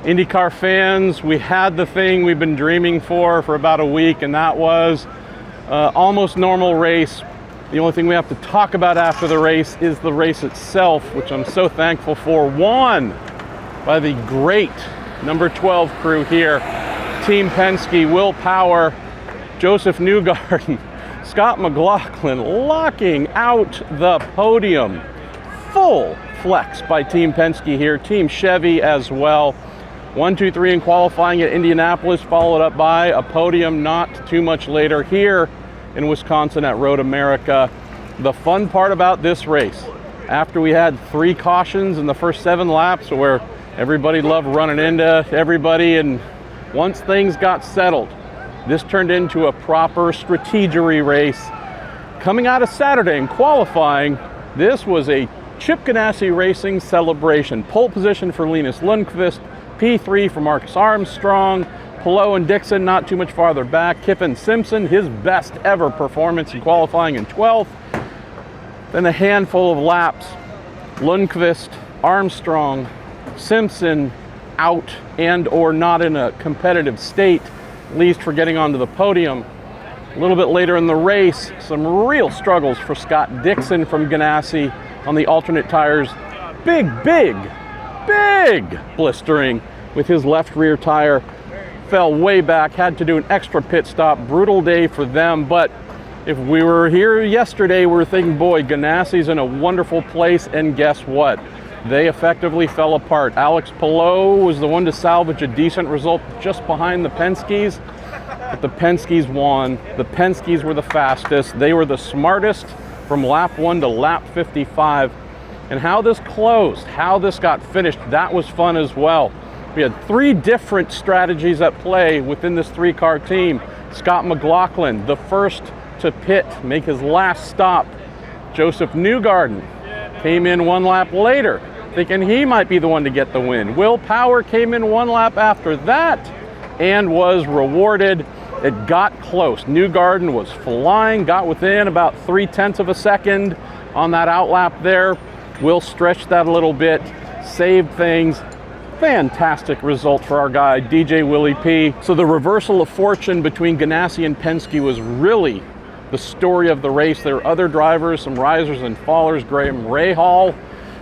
IndyCar fans, we had the thing we've been dreaming for about a week, and that was almost normal race. The only thing we have to talk about after the race is the race itself, which I'm so thankful for. Won by the great number 12 crew here. Team Penske, Will Power, Joseph Newgarden, Scott McLaughlin locking out the podium. Full flex by Team Penske here. Team Chevy as well. 1, 2, 3 in qualifying at Indianapolis, followed up by a podium not too much later here in Wisconsin at Road America. The fun part about this race, after we had 3 cautions in the first 7 laps where everybody loved running into everybody, and once things got settled, this turned into a proper strategery race. Coming out of Saturday in qualifying, this was a Chip Ganassi Racing celebration. Pole position for Linus Lundqvist, P3 for Marcus Armstrong, Palou and Dixon not too much farther back. Kiffin Simpson, his best ever performance in qualifying in 12th. Then a handful of laps, Lundqvist, Armstrong, Simpson out and or not in a competitive state, at least for getting onto the podium. A little bit later in the race, some real struggles for Scott Dixon from Ganassi on the alternate tires. Big blistering with his left rear tire. Fell way back, had to do an extra pit stop. Brutal day for them, but if we were here yesterday, we were thinking, boy, Ganassi's in a wonderful place, and guess what? They effectively fell apart. Alex Palou was the one to salvage a decent result just behind the Penskes, but the Penskes won. The Penskes were the fastest. They were the smartest from lap 1 to lap 55. And how this closed, how this got finished, that was fun as well. We had 3 different strategies at play within this 3-car team. Scott McLaughlin, the first to pit, make his last stop. Joseph Newgarden came in 1 lap later, thinking he might be the one to get the win. Will Power came in 1 lap after that and was rewarded. It got close. Newgarden was flying, got within about 0.3 of a second on that outlap there. Will stretched that a little bit, saved things. Fantastic result for our guy, DJ Willie P. So the reversal of fortune between Ganassi and Penske was really the story of the race. There were other drivers, some risers and fallers. Graham Rahal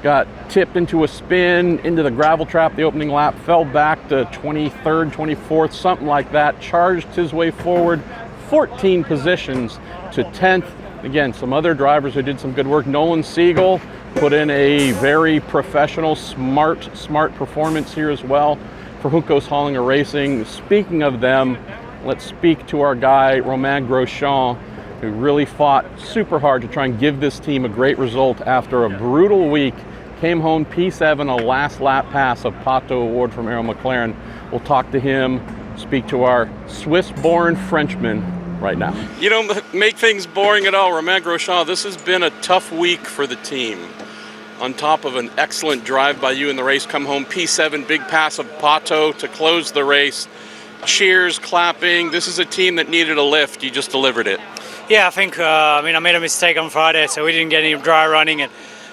got tipped into a spin into the gravel trap the opening lap, fell back to 23rd, 24th, something like that, charged his way forward 14 positions to 10th. Again, some other drivers who did some good work. Nolan Siegel put in a very professional, smart performance here as well for Juncos Hollinger Racing. Speaking of them, let's speak to our guy, Romain Grosjean, who really fought super hard to try and give this team a great result after a brutal week. Came home P7, a last lap pass, a Pato Award from Arrow McLaren. We'll talk to him, speak to our Swiss-born Frenchman right now. You don't make things boring at all, Romain Grosjean. This has been a tough week for the team. On top of an excellent drive by you in the race, come home P7, big pass of Pato to close the race. Cheers, clapping. This is a team that needed a lift. You just delivered it. Yeah, I think, I made a mistake on Friday, so we didn't get any dry running. And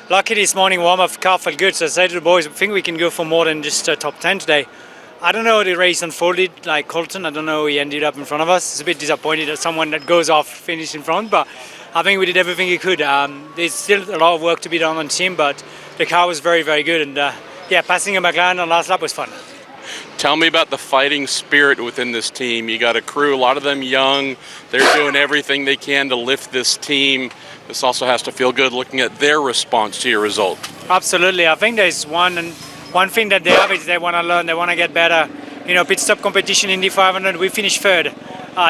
lucky this morning warm-up car felt good, so I said to the boys, I think we can go for more than just top 10 today. I don't know how the race unfolded, like Colton. I don't know he ended up in front of us. It's a bit disappointed that someone that goes off finished in front, but I think we did everything he could. There's still a lot of work to be done on the team, but the car was very, very good. And yeah, passing a McLaren on last lap was fun. Tell me about the fighting spirit within this team. You got a crew, a lot of them young. They're doing everything they can to lift this team. This also has to feel good looking at their response to your result. Absolutely. I think there's one thing that they have is they want to learn, they want to get better. You know, pit stop competition Indy 500, we finished 3rd,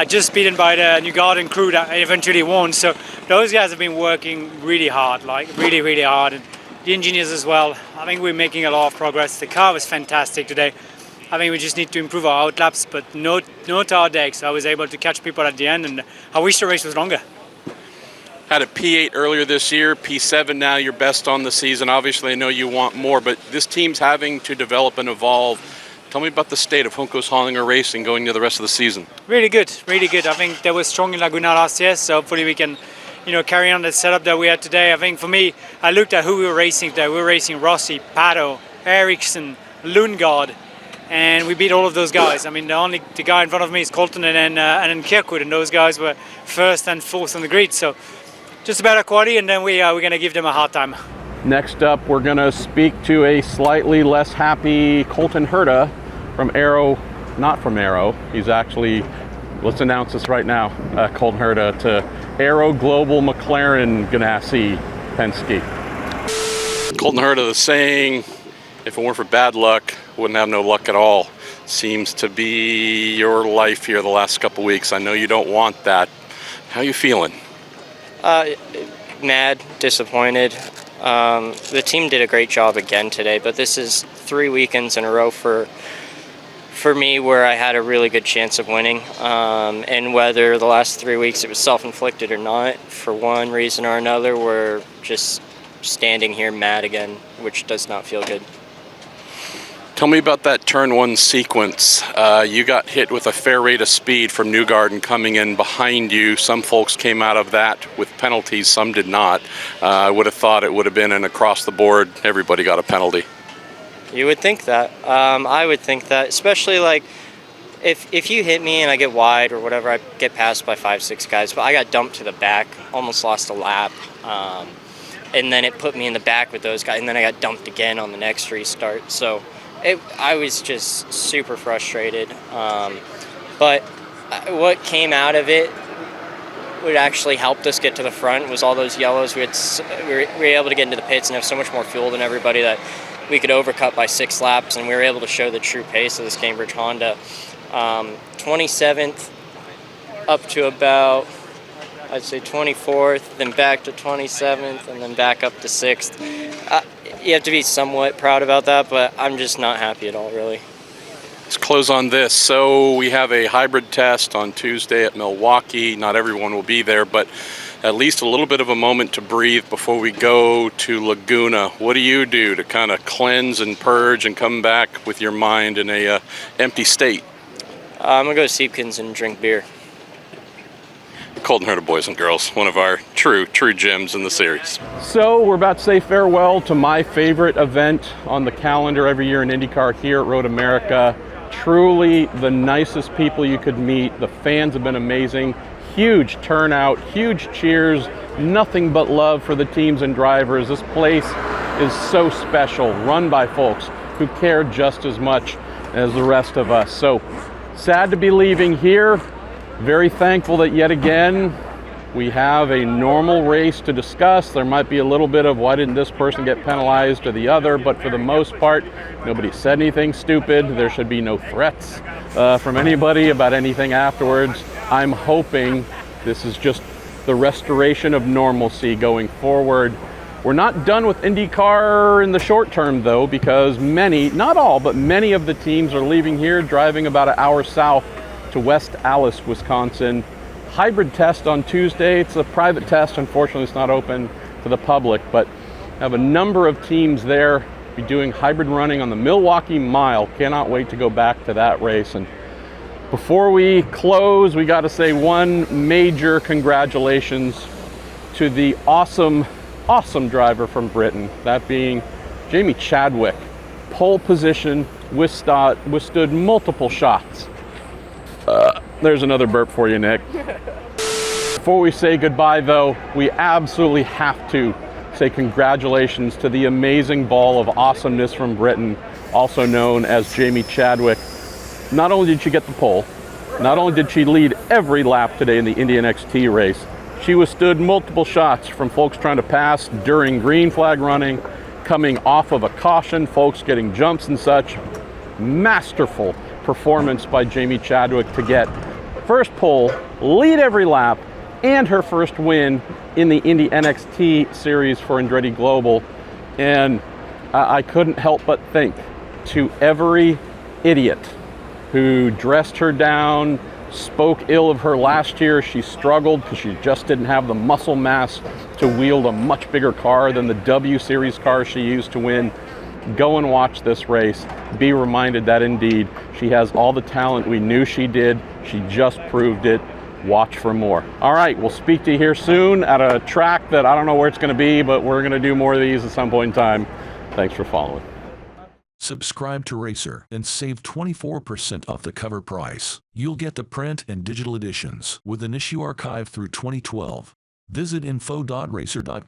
just beaten by the Newgarden crew that eventually won. So those guys have been working really hard, like really hard. And the engineers as well. I think we're making a lot of progress. The car was fantastic today. I think we just need to improve our outlaps, but no tire decks. I was able to catch people at the end, and I wish the race was longer. Had a P8 earlier this year, P7 now, your best on the season. Obviously, I know you want more, but this team's having to develop and evolve. Tell me about the state of Juncos Hollinger Racing going into the rest of the season. Really good. I think they were strong in Laguna last year, so hopefully we can, carry on the setup that we had today. I think for me, I looked at who we were racing today. We were racing Rossi, Pato, Ericsson, Lundgaard, and we beat all of those guys. I mean, the guy in front of me is Colton and then Kirkwood, and those guys were first and fourth on the grid. So just about a quali, and then we're going to give them a hard time. Next up, we're going to speak to a slightly less happy Colton Herta from Aero, not from Aero. He's actually, let's announce this right now, Colton Herta to Aero Global McLaren Ganassi Penske. Colton Herta, the saying, if it weren't for bad luck, wouldn't have no luck at all. Seems to be your life here the last couple weeks. I know you don't want that. How you feeling? Mad, disappointed. The team did a great job again today, but this is 3 weekends in a row for me where I had a really good chance of winning. And whether the last 3 weeks it was self-inflicted or not, for one reason or another, we're just standing here mad again, which does not feel good. Tell me about that turn one sequence. You got hit with a fair rate of speed from Newgarden coming in behind you. Some folks came out of that with penalties, some did not. I would have thought it would have been an across the board, everybody got a penalty. You would think that. I would think that, especially like if you hit me and I get wide or whatever, I get passed by 5-6 guys, but I got dumped to the back, almost lost a lap. And then it put me in the back with those guys, and then I got dumped again on the next restart. So I was just super frustrated. But what came out of it, what actually helped us get to the front was all those yellows. We were able to get into the pits and have so much more fuel than everybody that we could overcut by 6 laps, and we were able to show the true pace of this Cambridge Honda. 27th up to about, I'd say 24th, then back to 27th, and then back up to 6th. You have to be somewhat proud about that, but I'm just not happy at all, really. Let's close on this. So we have a hybrid test on Tuesday at Milwaukee. Not everyone will be there, but at least a little bit of a moment to breathe before we go to Laguna. What do you do to kind of cleanse and purge and come back with your mind in a empty state? I'm going to go to Siebkens and drink beer. Colton Herta, boys and girls, one of our true gems in the series. So we're about to say farewell to my favorite event on the calendar every year in IndyCar here at Road America. Truly the nicest people you could meet. The fans have been amazing. Huge turnout, huge cheers, nothing but love for the teams and drivers. This place is so special, run by folks who care just as much as the rest of us. So sad to be leaving here. Very thankful that yet again we have a normal race to discuss. There might be a little bit of why didn't this person get penalized or the other, but for the most part, nobody said anything stupid. There should be no threats from anybody about anything afterwards. I'm hoping this is just the restoration of normalcy going forward. We're not done with IndyCar in the short term though, because many, not all, but many of the teams are leaving here, driving about an hour south to West Allis, Wisconsin. Hybrid test on Tuesday. It's a private test. Unfortunately, it's not open to the public, but I have a number of teams there be doing hybrid running on the Milwaukee Mile. Cannot wait to go back to that race. And before we close, we got to say one major congratulations to the awesome driver from Britain, that being Jamie Chadwick. Pole position, withstood multiple shots. There's another burp for you, Nick. Before we say goodbye, though, we absolutely have to say congratulations to the amazing ball of awesomeness from Britain, also known as Jamie Chadwick. Not only did she get the pole, not only did she lead every lap today in the Indy NXT race, she withstood multiple shots from folks trying to pass during green flag running, coming off of a caution, folks getting jumps and such. Masterful performance by Jamie Chadwick to get first pole, lead every lap, and her first win in the Indy NXT series for Andretti Global. And I couldn't help but think to every idiot who dressed her down, spoke ill of her last year. She struggled because she just didn't have the muscle mass to wield a much bigger car than the W Series car she used to win. Go and watch this race. Be reminded that indeed she has all the talent we knew she did. She just proved it. Watch for more. All right, we'll speak to you here soon at a track that I don't know where it's going to be, but we're going to do more of these at some point in time. Thanks for following. Subscribe to Racer and save 24% off the cover price. You'll get the print and digital editions with an issue archive through 2012. Visit info.racer.com.